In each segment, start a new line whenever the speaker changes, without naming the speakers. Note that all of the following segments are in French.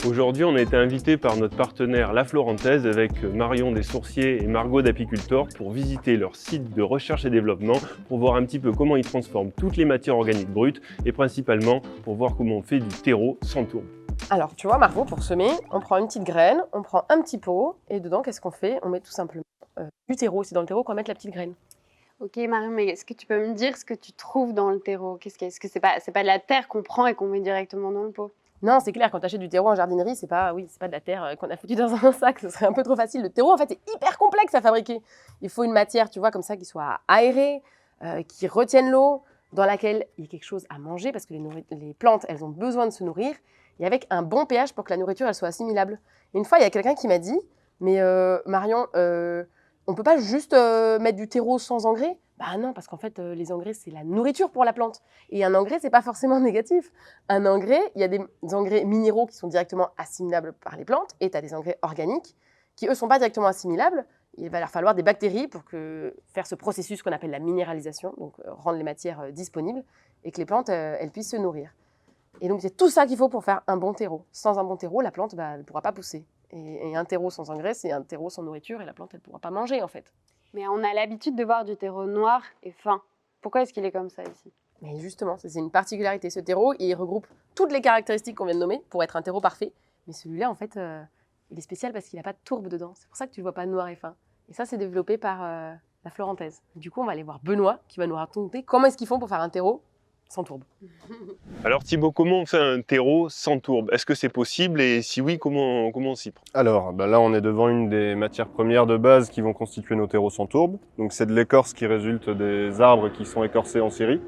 Aujourd'hui, on a été invité par notre partenaire La Florantaise avec Marion des Sourciers et Margot d'Apicultor pour visiter leur site de recherche et développement, pour voir un petit peu comment ils transforment toutes les matières organiques brutes et principalement pour voir comment on fait du terreau sans tourbe.
Alors, tu vois, Margot, pour semer, on prend une petite graine, on prend un petit pot et dedans, qu'est-ce qu'on fait? On met tout simplement du terreau. C'est dans le terreau qu'on va mettre la petite graine.
Ok Marion, mais est-ce que tu peux me dire ce que tu trouves dans le terreau? Est-ce que c'est pas de la terre qu'on prend et qu'on met directement dans le pot?
Non, c'est clair, quand tu achètes du terreau en jardinerie, c'est pas de la terre qu'on a foutu dans un sac, ce serait un peu trop facile. Le terreau, en fait, est hyper complexe à fabriquer. Il faut une matière, tu vois, comme ça, qui soit aérée, qui retienne l'eau, dans laquelle il y a quelque chose à manger, parce que les plantes, elles ont besoin de se nourrir, et avec un bon pH pour que la nourriture, elle soit assimilable. Et une fois, il y a quelqu'un qui m'a dit, mais Marion, on peut pas juste mettre du terreau sans engrais? Bah non, parce qu'en fait, les engrais, c'est la nourriture pour la plante. Et un engrais, c'est pas forcément négatif. Un engrais, il y a des engrais minéraux qui sont directement assimilables par les plantes, et tu as des engrais organiques qui, eux, sont pas directement assimilables. Il va leur falloir des bactéries pour faire ce processus qu'on appelle la minéralisation, donc rendre les matières disponibles, et que les plantes, elles puissent se nourrir. Et donc, c'est tout ça qu'il faut pour faire un bon terreau. Sans un bon terreau, la plante, elle ne pourra pas pousser. Et un terreau sans engrais, c'est un terreau sans nourriture, et la plante, elle ne pourra pas manger, en fait.
Mais on a l'habitude de voir du terreau noir et fin. Pourquoi est-ce qu'il est comme ça ici?
Mais justement, c'est une particularité. Ce terreau, il regroupe toutes les caractéristiques qu'on vient de nommer pour être un terreau parfait. Mais celui-là, en fait, il est spécial parce qu'il n'a pas de tourbe dedans. C'est pour ça que tu ne le vois pas noir et fin. Et ça, c'est développé par la Florantaise. Du coup, on va aller voir Benoît qui va nous raconter comment est-ce qu'ils font pour faire un terreau sans tourbe.
Alors Thibaut, comment on fait un terreau sans tourbe? Est-ce que c'est possible et si oui, comment on s'y prend?
Alors là, on est devant une des matières premières de base qui vont constituer nos terreaux sans tourbe. Donc c'est de l'écorce qui résulte des arbres qui sont écorcés en série.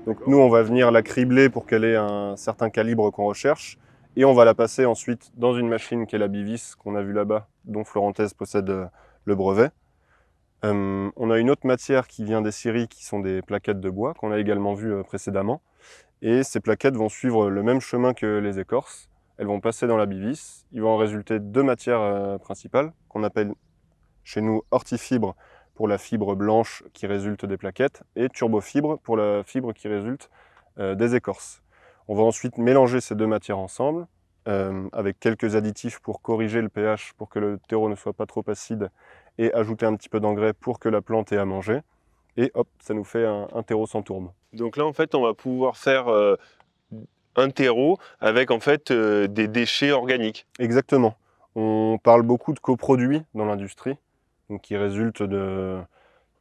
Donc nous, on va venir la cribler pour qu'elle ait un certain calibre qu'on recherche. Et on va la passer ensuite dans une machine qui est la Bivis, qu'on a vue là-bas, dont Florantaise possède le brevet. On a une autre matière qui vient des scieries, qui sont des plaquettes de bois, qu'on a également vues précédemment. Et ces plaquettes vont suivre le même chemin que les écorces. Elles vont passer dans la Bivis. Il va en résulter deux matières principales, qu'on appelle chez nous hortifibre pour la fibre blanche qui résulte des plaquettes, et turbofibre pour la fibre qui résulte des écorces. On va ensuite mélanger ces deux matières ensemble, avec quelques additifs pour corriger le pH, pour que le terreau ne soit pas trop acide, et ajouter un petit peu d'engrais pour que la plante ait à manger. Et hop, ça nous fait un terreau sans tourbe.
Donc là, en fait, on va pouvoir faire un terreau avec en fait des déchets organiques.
Exactement. On parle beaucoup de coproduits dans l'industrie, donc qui résultent de...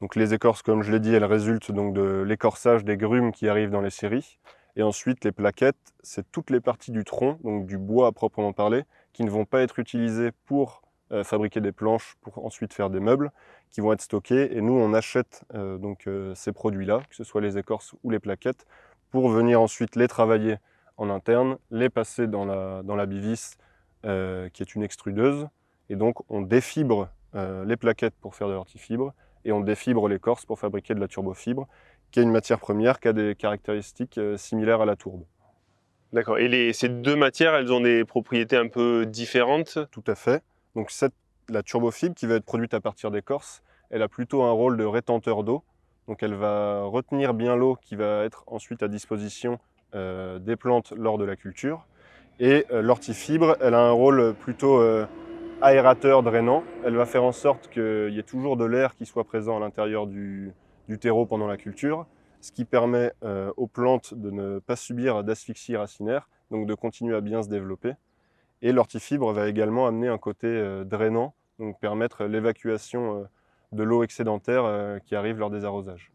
Donc les écorces, comme je l'ai dit, elles résultent donc de l'écorçage des grumes qui arrivent dans les scieries. Et ensuite, les plaquettes, c'est toutes les parties du tronc, donc du bois à proprement parler, qui ne vont pas être utilisées pour fabriquer des planches, pour ensuite faire des meubles, qui vont être stockés. Et nous, on achète ces produits-là, que ce soit les écorces ou les plaquettes, pour venir ensuite les travailler en interne, les passer dans la Bivis, qui est une extrudeuse. Et donc, on défibre les plaquettes pour faire de l'hortifibre, et on défibre l'écorce pour fabriquer de la turbofibre, qui est une matière première qui a des caractéristiques similaires à la tourbe.
D'accord. Et ces deux matières, elles ont des propriétés un peu différentes?
Tout à fait. Donc la turbofibre qui va être produite à partir d'écorce, elle a plutôt un rôle de rétenteur d'eau. Donc elle va retenir bien l'eau qui va être ensuite à disposition des plantes lors de la culture. Et l'hortifibre, elle a un rôle plutôt aérateur, drainant. Elle va faire en sorte qu'il y ait toujours de l'air qui soit présent à l'intérieur du terreau pendant la culture, ce qui permet aux plantes de ne pas subir d'asphyxie racinaire, donc de continuer à bien se développer. Et l'hortifibre va également amener un côté drainant, donc permettre l'évacuation de l'eau excédentaire qui arrive lors des arrosages.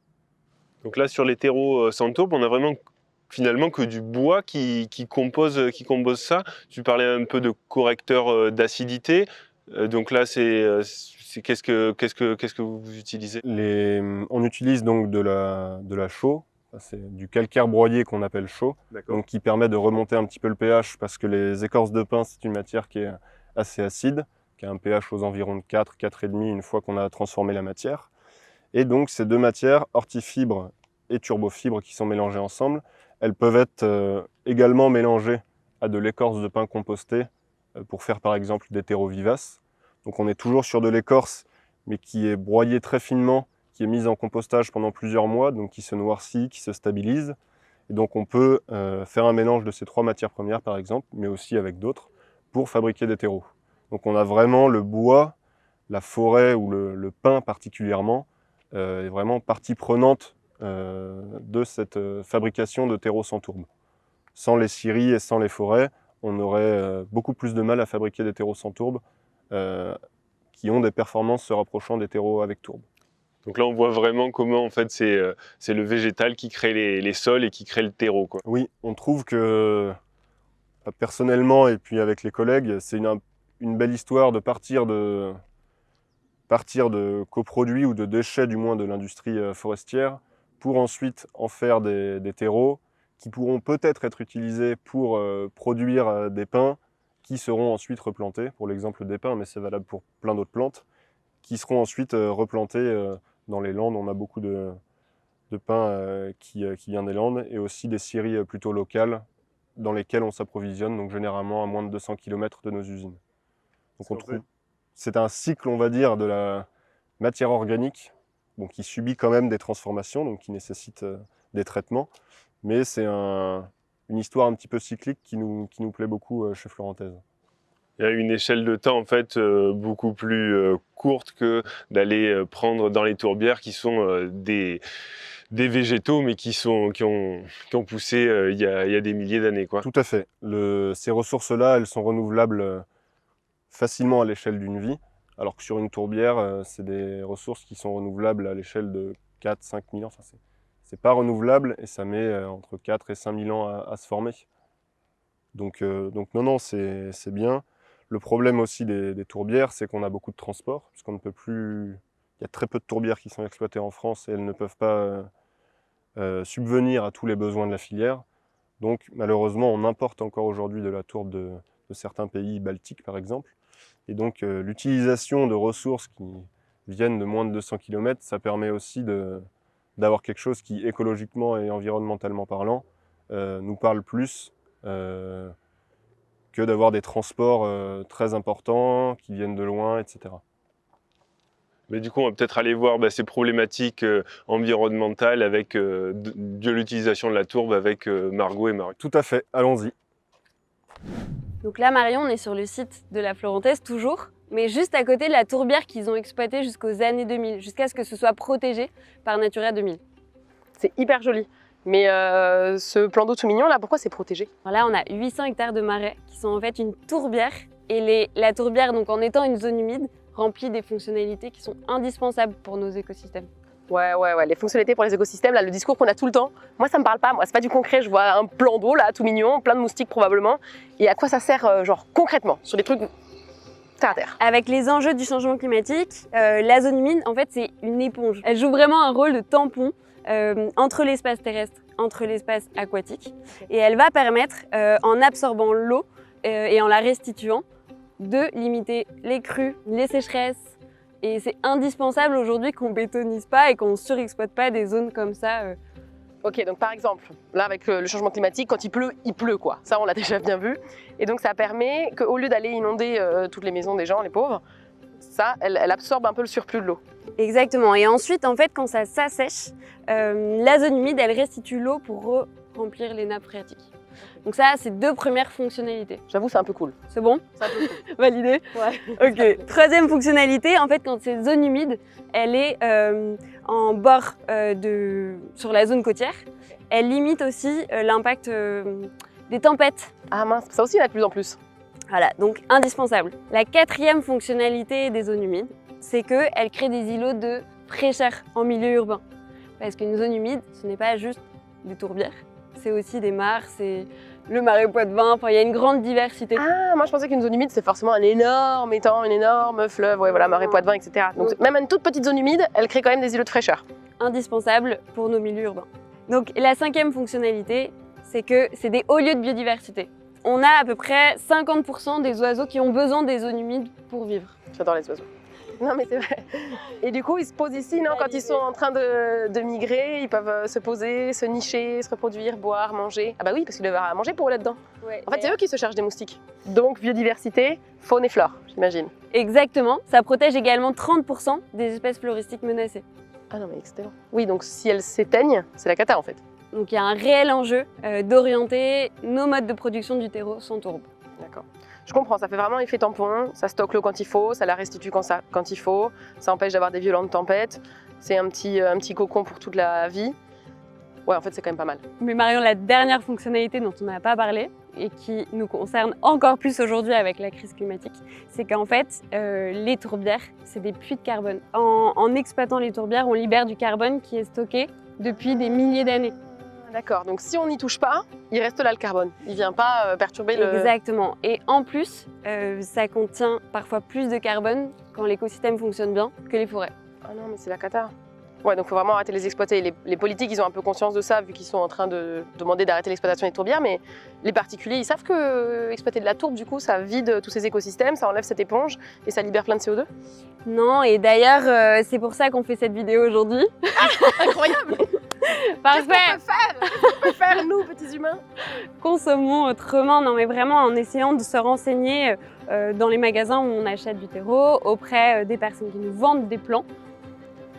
Donc là, sur les terreaux sans tourbe, on a vraiment finalement que du bois qui compose ça. Tu parlais un peu de correcteur d'acidité. Donc là, qu'est-ce que vous utilisez?
On utilise donc de la chaux, c'est du calcaire broyé qu'on appelle chaux, donc qui permet de remonter un petit peu le pH parce que les écorces de pin, c'est une matière qui est assez acide, qui a un pH aux environs de 4, 4,5 une fois qu'on a transformé la matière. Et donc ces deux matières, orthifibres et turbofibres qui sont mélangées ensemble, elles peuvent être également mélangées à de l'écorce de pin compostée pour faire par exemple des terreaux vivaces. Donc on est toujours sur de l'écorce, mais qui est broyée très finement, qui est mise en compostage pendant plusieurs mois, donc qui se noircit, qui se stabilise. Et donc on peut faire un mélange de ces trois matières premières par exemple, mais aussi avec d'autres, pour fabriquer des terreaux. Donc on a vraiment le bois, la forêt ou le pin particulièrement, est vraiment partie prenante de cette fabrication de terreaux sans tourbe. Sans les scieries et sans les forêts, on aurait beaucoup plus de mal à fabriquer des terreaux sans tourbe qui ont des performances se rapprochant des terreaux avec tourbe.
Donc là, on voit vraiment comment en fait c'est le végétal qui crée les sols et qui crée le terreau, quoi.
Oui, on trouve que personnellement et puis avec les collègues, c'est une belle histoire de partir de coproduits ou de déchets du moins de l'industrie forestière pour ensuite en faire des terreaux qui pourront peut-être être utilisés pour produire des pins qui seront ensuite replantés, pour l'exemple des pins, mais c'est valable pour plein d'autres plantes, qui seront ensuite replantés dans les Landes. On a beaucoup de pins qui viennent des Landes, et aussi des scieries plutôt locales dans lesquelles on s'approvisionne, donc généralement à moins de 200 km de nos usines. Donc on trouve, c'est un cycle, on va dire, de la matière organique, bon, qui subit quand même des transformations, donc qui nécessite des traitements, mais c'est une histoire un petit peu cyclique qui nous plaît beaucoup chez Florentez.
Il y a une échelle de temps en fait beaucoup plus courte que d'aller prendre dans les tourbières qui sont des végétaux mais qui ont poussé il y a des milliers d'années, quoi.
Tout à fait. Ces ressources-là, elles sont renouvelables facilement à l'échelle d'une vie, alors que sur une tourbière, c'est des ressources qui sont renouvelables à l'échelle de 4-5 000 ans. Enfin, c'est pas renouvelable et ça met entre 4 et 5 000 ans à se former. Donc non, c'est bien. Le problème aussi des tourbières, c'est qu'on a beaucoup de transport, puisqu'on ne peut plus... Il y a très peu de tourbières qui sont exploitées en France et elles ne peuvent pas subvenir à tous les besoins de la filière. Donc malheureusement, on importe encore aujourd'hui de la tourbe de certains pays baltiques, par exemple. Et donc l'utilisation de ressources qui viennent de moins de 200 km, ça permet aussi d'avoir quelque chose qui, écologiquement et environnementalement parlant, nous parle plus que d'avoir des transports très importants qui viennent de loin, etc.
Mais du coup, on va peut-être aller voir ces problématiques environnementales avec de l'utilisation de la tourbe avec Margot et Marion.
Tout à fait, allons-y.
Donc là, Marion, on est sur le site de la Florentaise toujours, mais juste à côté de la tourbière qu'ils ont exploitée jusqu'aux années 2000, jusqu'à ce que ce soit protégé par Natura 2000.
C'est hyper joli. Mais ce plan d'eau tout mignon, là, pourquoi c'est protégé?
Alors là, on a 800 hectares de marais qui sont en fait une tourbière. Et la tourbière, donc en étant une zone humide, remplit des fonctionnalités qui sont indispensables pour nos écosystèmes.
Ouais, les fonctionnalités pour les écosystèmes, là, le discours qu'on a tout le temps, moi ça me parle pas, moi c'est pas du concret, je vois un plan d'eau là, tout mignon, plein de moustiques probablement, et à quoi ça sert genre concrètement, sur des trucs terre à terre?
Avec les enjeux du changement climatique, la zone humide, en fait c'est une éponge. Elle joue vraiment un rôle de tampon entre l'espace terrestre, entre l'espace aquatique, et elle va permettre, en absorbant l'eau et en la restituant, de limiter les crues, les sécheresses. Et c'est indispensable aujourd'hui qu'on bétonise pas et qu'on surexploite pas des zones comme ça.
Ok, donc par exemple, là avec le changement climatique, quand il pleut quoi. Ça on l'a déjà bien vu. Et donc ça permet qu'au lieu d'aller inonder toutes les maisons des gens, les pauvres, ça, elle absorbe un peu le surplus de l'eau.
Exactement. Et ensuite, en fait, quand ça s'assèche, la zone humide, elle restitue l'eau pour remplir les nappes phréatiques. Donc ça, c'est deux premières fonctionnalités.
J'avoue, c'est un peu cool.
C'est bon?
C'est un peu cool.
Validé?
Ouais.
Ok. Troisième fonctionnalité, en fait, quand cette zone humide, elle est en bord sur la zone côtière, elle limite aussi l'impact des tempêtes.
Ah mince, ça aussi il y en a de plus en plus.
Voilà, donc indispensable. La quatrième fonctionnalité des zones humides, c'est qu'elle crée des îlots de fraîcheur en milieu urbain. Parce qu'une zone humide, ce n'est pas juste des tourbières, c'est aussi des mares, c'est le marais Poitevin, enfin il y a une grande diversité.
Ah, moi je pensais qu'une zone humide c'est forcément un énorme étang, une énorme fleuve, ouais, voilà, marais Poitevin, etc. Donc même une toute petite zone humide, elle crée quand même des îlots de fraîcheur.
Indispensable pour nos milieux urbains. Donc la 5e fonctionnalité, c'est que c'est des hauts lieux de biodiversité. On a à peu près 50% des oiseaux qui ont besoin des zones humides pour vivre.
J'adore les oiseaux. Non mais c'est vrai. Et du coup ils se posent ici, non, quand ils sont en train de migrer, ils peuvent se poser, se nicher, se reproduire, boire, manger. Ah bah oui, parce qu'ils doivent avoir à manger pour eux là-dedans.
Ouais,
En fait c'est eux qui se chargent des moustiques. Donc biodiversité, faune et flore, j'imagine.
Exactement, ça protège également 30% des espèces floristiques menacées.
Ah non mais excellent. Oui, donc si elles s'éteignent, c'est la cata en fait.
Donc il y a un réel enjeu d'orienter nos modes de production du terreau sans tourbe.
D'accord. Je comprends, ça fait vraiment effet tampon, ça stocke l'eau quand il faut, ça la restitue quand il faut, ça empêche d'avoir des violentes tempêtes, c'est un petit cocon pour toute la vie. Ouais, en fait, c'est quand même pas mal.
Mais Marion, la dernière fonctionnalité dont on n'a pas parlé et qui nous concerne encore plus aujourd'hui avec la crise climatique, c'est qu'en fait, les tourbières, c'est des puits de carbone. En exploitant les tourbières, on libère du carbone qui est stocké depuis des milliers d'années.
D'accord, donc si on n'y touche pas, il reste là le carbone. Il ne vient pas perturber le...
Exactement. Et en plus, ça contient parfois plus de carbone quand l'écosystème fonctionne bien que les forêts.
Ah non, mais c'est la cata. Ouais, donc il faut vraiment arrêter de les exploiter. Les politiques, ils ont un peu conscience de ça, vu qu'ils sont en train de demander d'arrêter l'exploitation des tourbières, mais les particuliers, ils savent que exploiter de la tourbe, du coup, ça vide tous ces écosystèmes, ça enlève cette éponge et ça libère plein de CO2.
Non, et d'ailleurs, c'est pour ça qu'on fait cette vidéo aujourd'hui.
Incroyable.
Parfait.
Qu'est-ce qu'on peut faire, nous, petits humains?
Consommons autrement, non mais vraiment en essayant de se renseigner dans les magasins où on achète du terreau, auprès des personnes qui nous vendent des plants.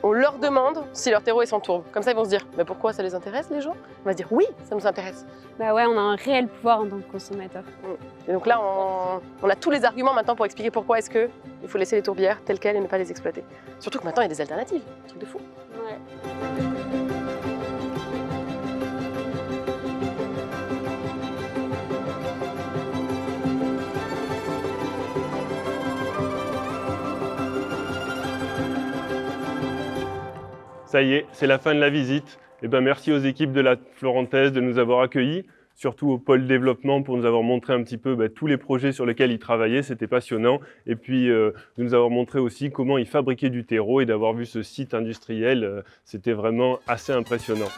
On leur demande si leur terreau est sans tourbe. Comme ça, ils vont se dire, mais pourquoi ça les intéresse, les gens? On va se dire, oui, ça nous intéresse.
Bah ouais, on a un réel pouvoir en tant que consommateur.
Et donc là, on a tous les arguments maintenant pour expliquer pourquoi est-ce qu'il faut laisser les tourbières telles quelles et ne pas les exploiter. Surtout que maintenant, il y a des alternatives, un truc de fou.
Ouais.
Ça y est, c'est la fin de la visite. Eh ben, merci aux équipes de la Florentaise de nous avoir accueillis, surtout au pôle développement pour nous avoir montré un petit peu tous les projets sur lesquels ils travaillaient, c'était passionnant. Et puis de nous avoir montré aussi comment ils fabriquaient du terreau et d'avoir vu ce site industriel, c'était vraiment assez impressionnant.